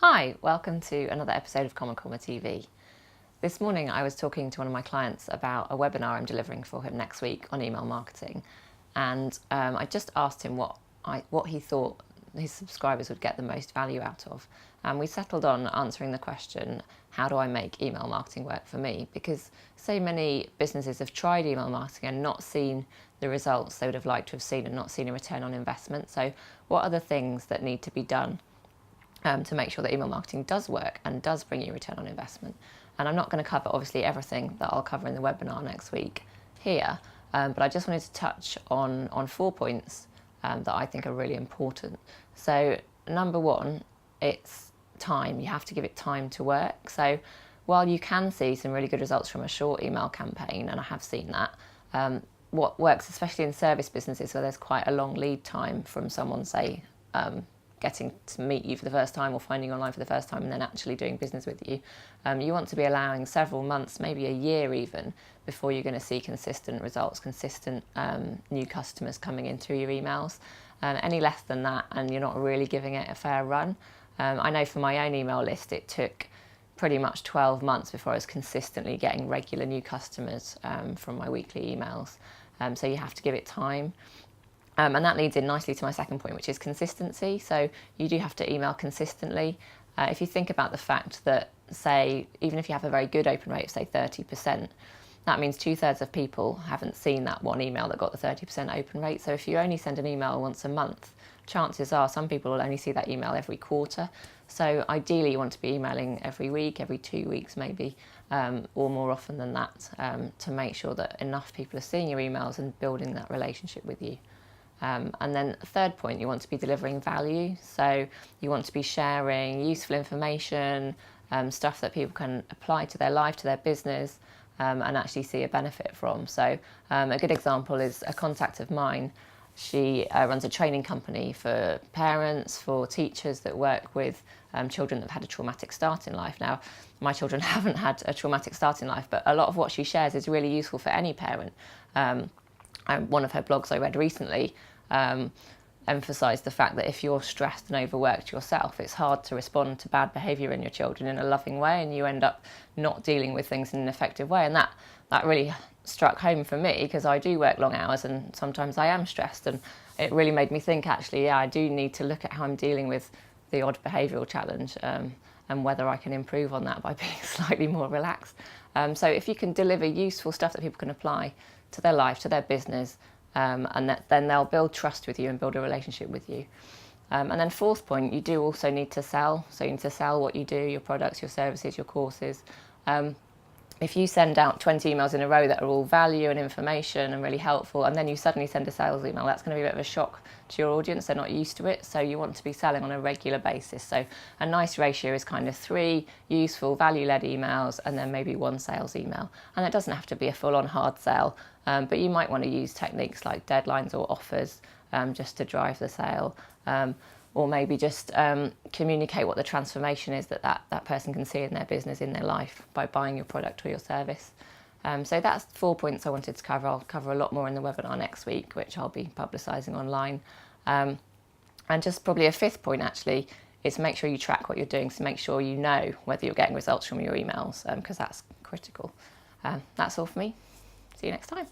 Hi, welcome to another episode of Comma TV. This morning I was talking to one of my clients about a webinar I'm delivering for him next week on email marketing, and I just asked him what he thought his subscribers would get the most value out of. And we settled on answering the question, how do I make email marketing work for me? Because so many businesses have tried email marketing and not seen the results they would have liked to have seen and not seen a return on investment. So what are the things that need to be done to make sure that email marketing does work and does bring you return on investment? And I'm not going to cover obviously everything that I'll cover in the webinar next week here, but I just wanted to touch on 4 points that I think are really important. So number one, it's time. You have to give it time to work. So while you can see some really good results from a short email campaign, and I have seen that, what works, especially in service businesses where there's quite a long lead time from someone, say, getting to meet you for the first time or finding you online for the first time and then actually doing business with you, you want to be allowing several months, maybe a year even, before you're going to see consistent results, consistent new customers coming in through your emails. Any less than that and you're not really giving it a fair run. I know for my own email list it took pretty much 12 months before I was consistently getting regular new customers from my weekly emails. So you have to give it time. And that leads in nicely to my second point, which is consistency. So you do have to email consistently. If you think about the fact that, say, even if you have a very good open rate of, say, 30%, that means 2/3 of people haven't seen that one email that got the 30% open rate. So if you only send an email once a month, chances are some people will only see that email every quarter. So ideally you want to be emailing every week, every 2 weeks maybe, or more often than that, to make sure that enough people are seeing your emails and building that relationship with you. And then third point, you want to be delivering value. So you want to be sharing useful information, stuff that people can apply to their life, to their business, and actually see a benefit from. So a good example is a contact of mine. She runs a training company for parents, for teachers that work with children that have had a traumatic start in life. Now, my children haven't had a traumatic start in life, but a lot of what she shares is really useful for any parent. One of her blogs I read recently emphasised the fact that if you're stressed and overworked yourself, it's hard to respond to bad behaviour in your children in a loving way, and you end up not dealing with things in an effective way. And that really struck home for me, because I do work long hours and sometimes I am stressed, and it really made me think, actually, yeah, I do need to look at how I'm dealing with the odd behavioural challenge, and whether I can improve on that by being slightly more relaxed. So if you can deliver useful stuff that people can apply to their life, to their business, and then they'll build trust with you and build a relationship with you. And then fourth point, you do also need to sell. So you need to sell what you do, your products, your services, your courses. If you send out 20 emails in a row that are all value and information and really helpful, and then you suddenly send a sales email, that's going to be a bit of a shock to your audience. They're not used to it. So you want to be selling on a regular basis. So a nice ratio is kind of 3 useful, value-led emails and then maybe 1 sales email. And it doesn't have to be a full-on hard sell, but you might want to use techniques like deadlines or offers just to drive the sale. Or maybe just communicate what the transformation is that person can see in their business, in their life, by buying your product or your service. So that's 4 points I wanted to cover. I'll cover a lot more in the webinar next week, which I'll be publicising online. And just probably a 5th point, actually, is make sure you track what you're doing, so make sure you know whether you're getting results from your emails, because that's critical. That's all for me. See you next time.